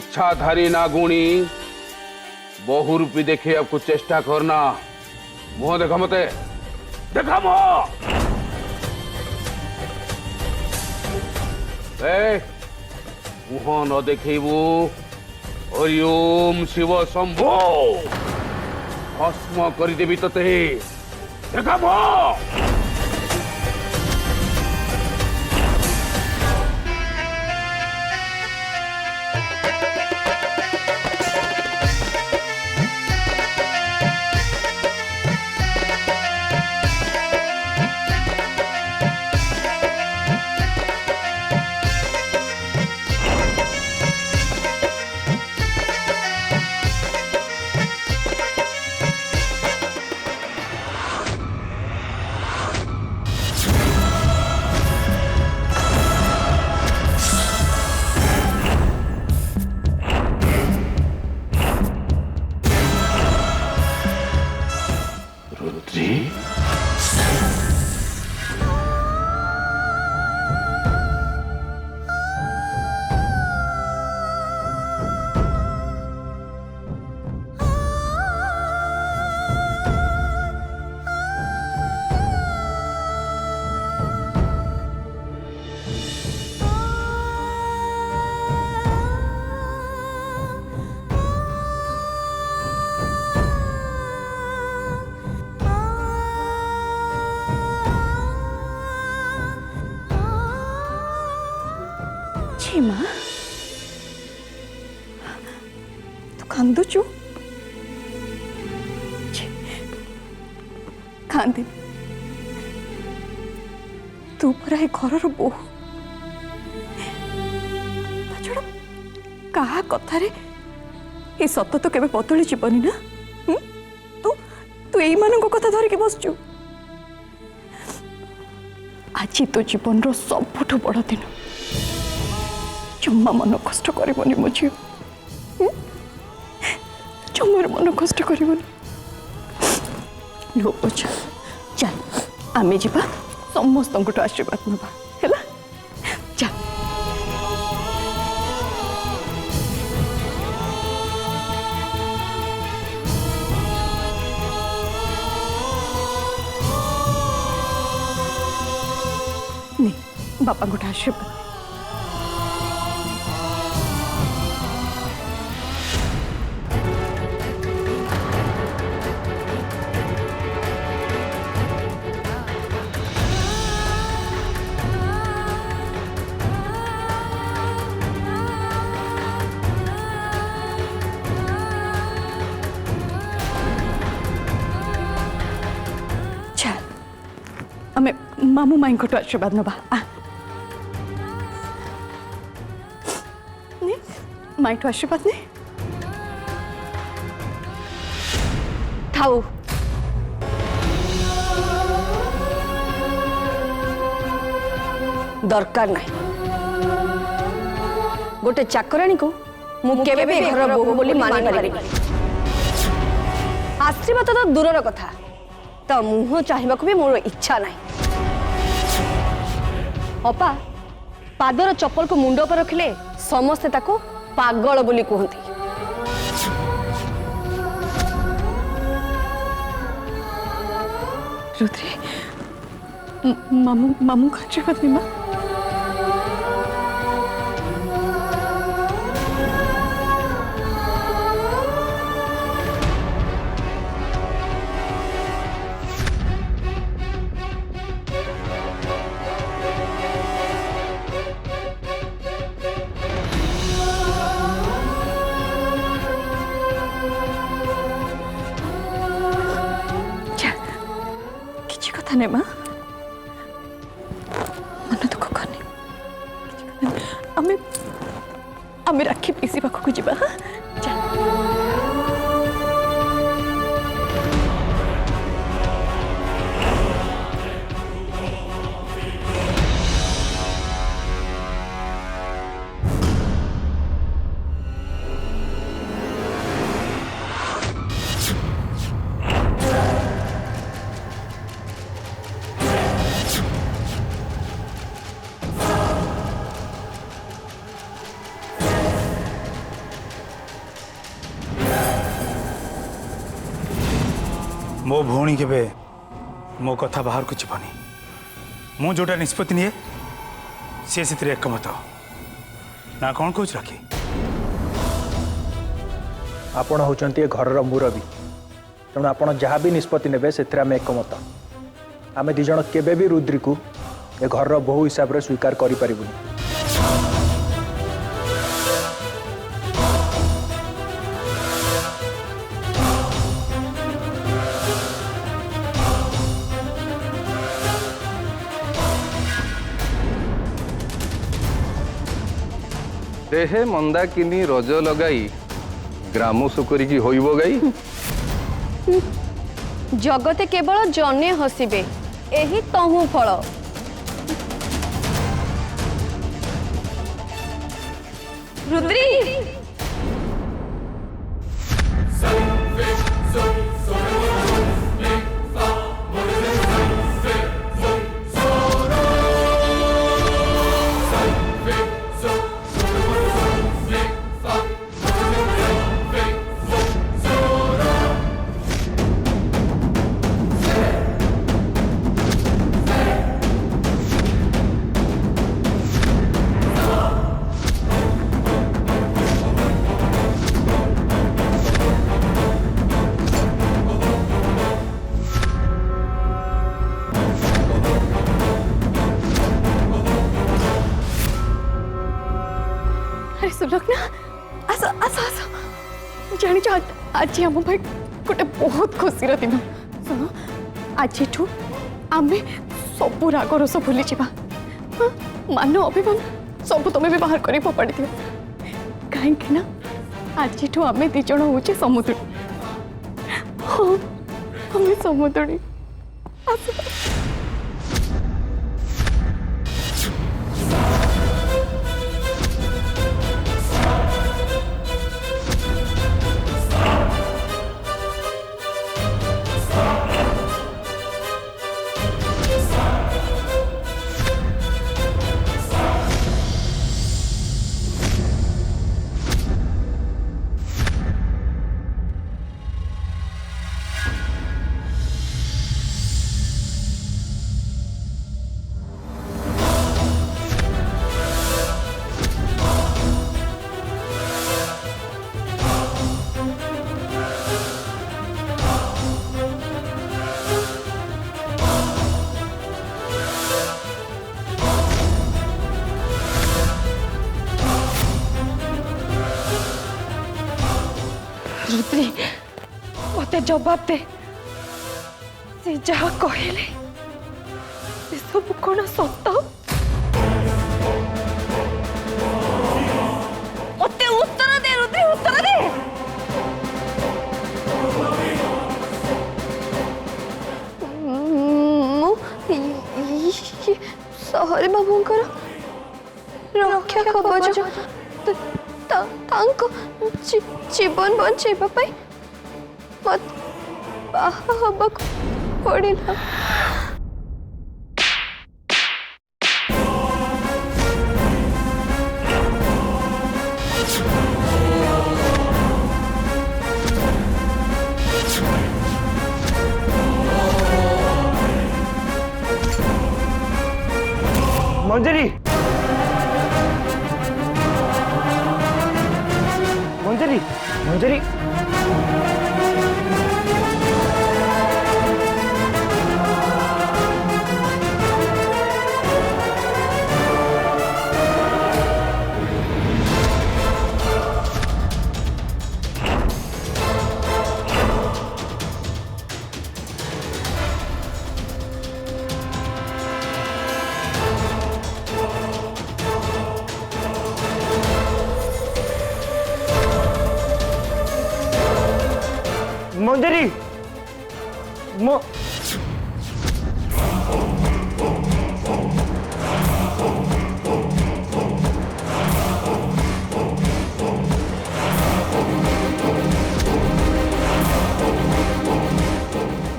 इच्छाधारी नागुणी बहुरूपी देखे आपको चेष्टा करना। मुंह देखा मते, देखा मुंह। मुह न देखू। हरिओम शिव शंभो। भस्म करदेवी तते। देखा मुह। माँ तू कांदुचु कांदे तू परा घर बोह छड़ा कहा कथारे ये सत तो केबे बदली जीवनी ना। तू तू यही मान कथा धरिकी बसचु। आज तो जीवन रो सबुठ बड़ दिन। जम्मा मन कष्ट करबनी मो झील। जमार मन कष्ट करबनी। लो अच्छा चल आमे जीवा समस्त आशीर्वाद नबा हैला। चल नहीं बापा गोटे आशीर्वाद। हमें मामू माई को आशीर्वाद नबा। माई तो आशीर्वाद नहीं थाऊ। दरकार नहीं गोटे चाकराणी को मुझे घर बोह बोली मानि पारि। आशीर्वाद तो दूर कथा तो मुह चाहवा भी मोर इच्छा नहीं। अपा पादर चप्पल को मुंड पर रखिले समस्ते ताको पागल बोली कहते। रुद्री मामू मामू का आशीर्वाद नहीं माँ। थाने माँ मन दुख करनी। आमे आमे राखी पीसी पाखक को जीवा। हाँ मो भौणी के मो कथा बाहर को जीवनी मु जोटा निष्पत्ति निए सी से एकमत ना कौन कह राखी आपण होचंती घर मुरबी तेणु आपण जहाँ भी निष्पत्ति नेबे से आम एकमत आम दिज केबे भी रुद्री को ए घर बहु हिसाब से स्वीकार करि परिबुनी। देहे मंदाकिनी रज लगाई ग्राम सुकरी की होइबो गाई जगते केवल जने हसिबे एही तहु फल। रुद्री अरे सुलग्ना आस आस आस जानी आज आम भाई गोटे बहुत खुशी दिन सुन आज आम सब राग रस भूली जा मान अभिमान सब तुम भी बाहर कर फोपाड़ी दियो कहीं ना आज आम दिज हूँ समुद्र हाँ आम समुद्री रुद्री मत जवाब दे से जहा कहले से सब कौन सत मत उत्तर दे रुद्री उत्तर दे सहरी बाबूंकर रक्षा कवच जीवन बचाइबा मत बाहा हबाक पड़िला। मंजरी मंजरी मंजरी मंजरी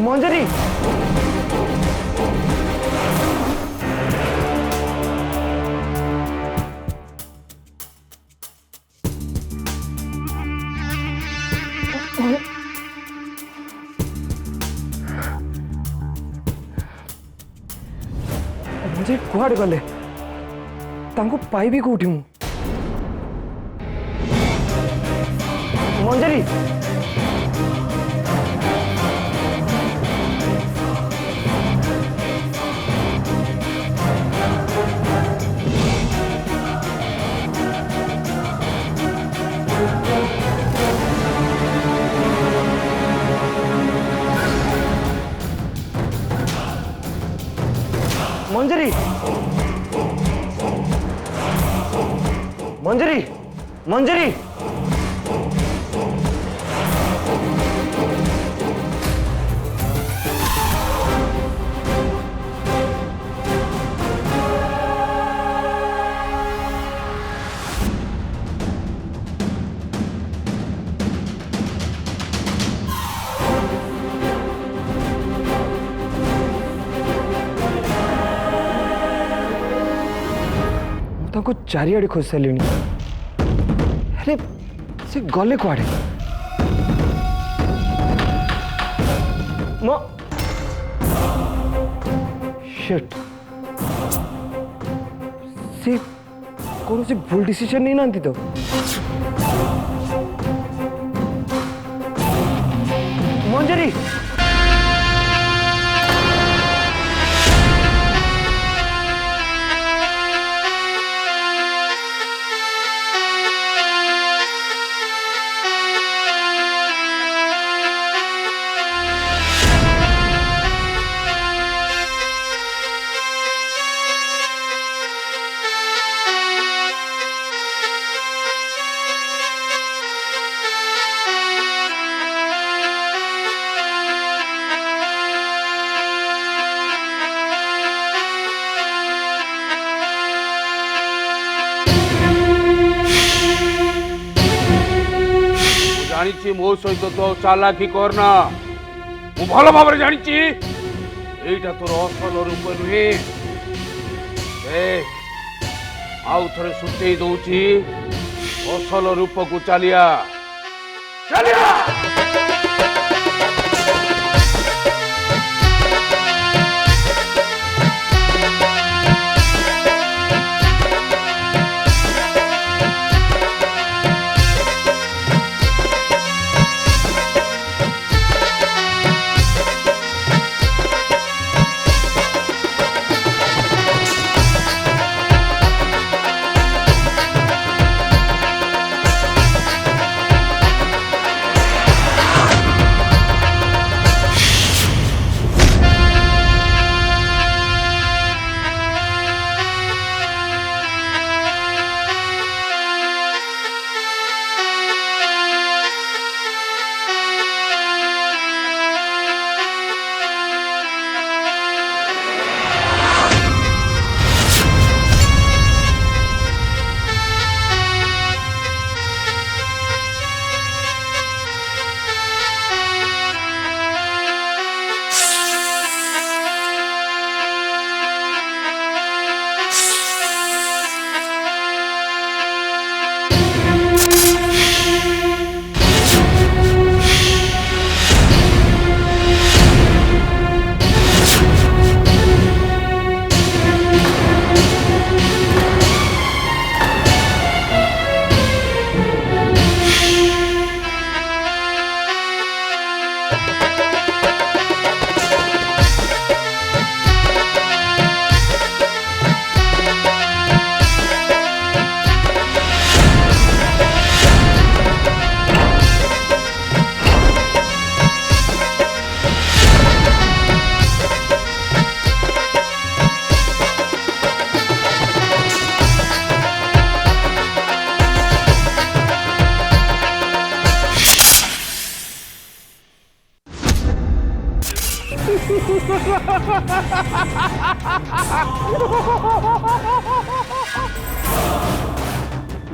मंजरी मजे कुआड़े गले तांको पाइबी कोठी मु मंजरी मंजरी मंजरी मंजरी ताको चारिआडे खोज सारे अरे से गले कुआड़े मो शिट से कौन से भूल डिसीजन नहीं नांती तो मंजरी जानी मो सहित तो चालाकी करना मु भल भाव जानी एटा तोर असल रूप नुहे आउ थे सुटे दौची असल रूप को चलिया चलिया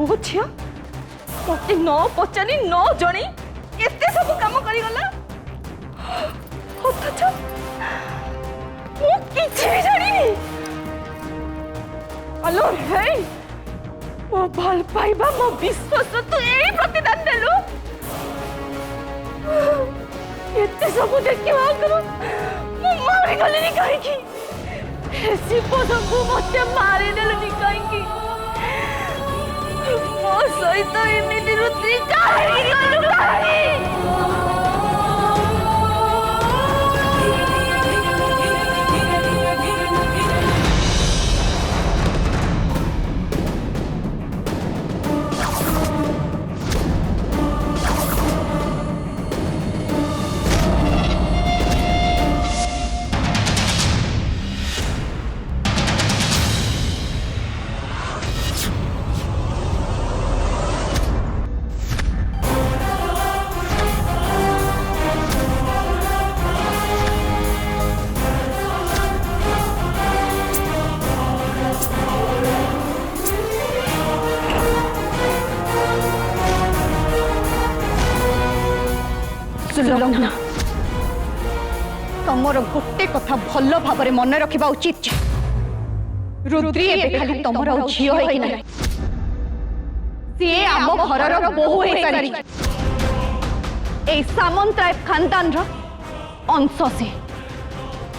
मो झिया मते न पचानी न जणी एते सब काम करी गला अथच मो किछि भी जानिनी अलो हे मो भल पाइबा मो विश्वास तू एई प्रतिदान देलु एते सब देखि आगरो मो मारी गलिनी काहे की शिव शंभु मत मारिदेलुनि कहीं मो सहित एमती रुद्री कहीं गलु तमर गोटे कथा भल भाव मन रखा उचित रुद्री एबे खाली तमर झील है कि सी आम घर बहु हो सारी सामंतराय खानदान अंश से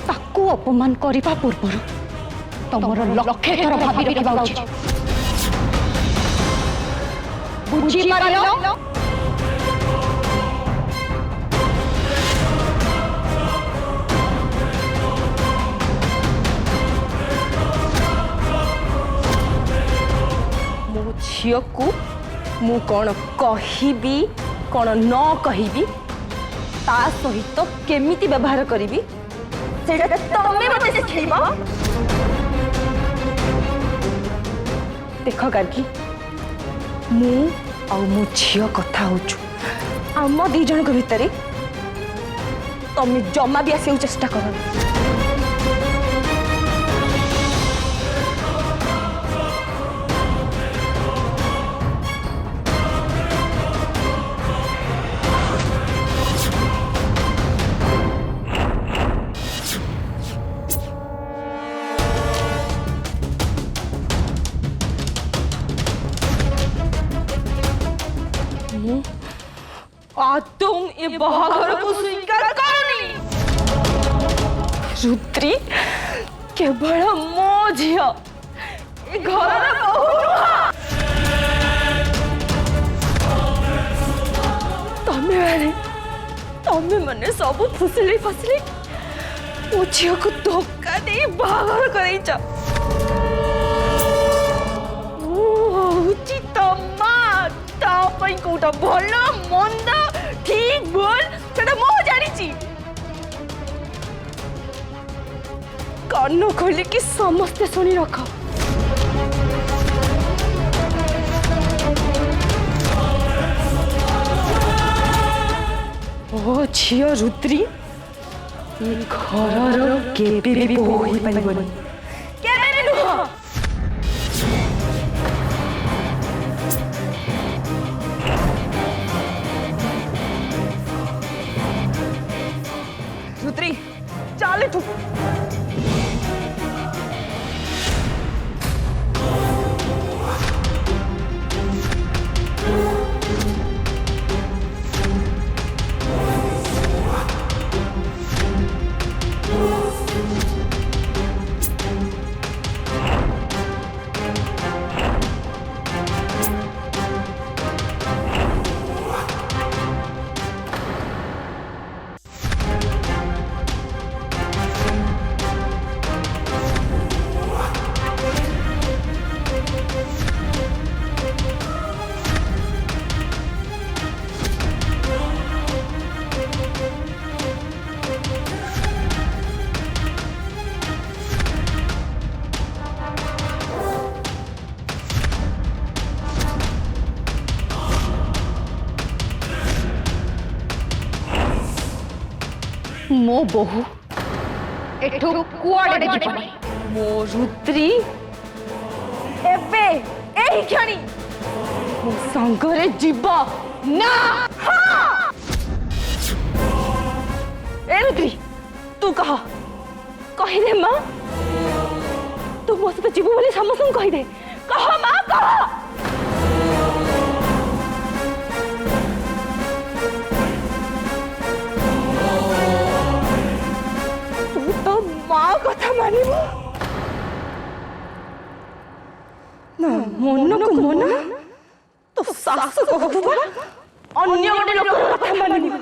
ताकू अपमान करने पूर्व तमर लक्षे थर भाभी रखा उचित बुझी पार झील को मु कौन कहबी कौन न कहबी ता सहित केमिति व्यवहार करी सेटा तमे मते सिखेइबो। देख गार्गी मु आ मो झील कथा होचु आम दी जन को भितरे तमे जमा भी आसे चेष्टा कर तुम ये बाहर को स्वीकार करनी रुद्री केवल मो झील ये घर तमे मैंने सब फुसले फसले मो झील को धोखा दे बाहर कर कौटा भल मंद ठीक बोल सेटा मो जानी कान खोली कि समस्ते सुनी रख ओ झियो रुद्री घर केबे भी बोह ही पाइबनी केबे नुह रुद्री चाले तू मो बहु एठो कुआडे जीवनी मो रुद्री एबे एही क्षणी मो संगरे जीव ना हाँ ए रुद्री तू कह दे माँ तू मो सहित जीव बोली समस्त कह दे कह माँ कह माँ कथा मानिबो ମନକୁ ମନ ତୋ ଶାଶୁ କହୁଥିବା ଅନ୍ୟ ଗୋଟେ ଲୋକର କଥା ମାନିବୁ।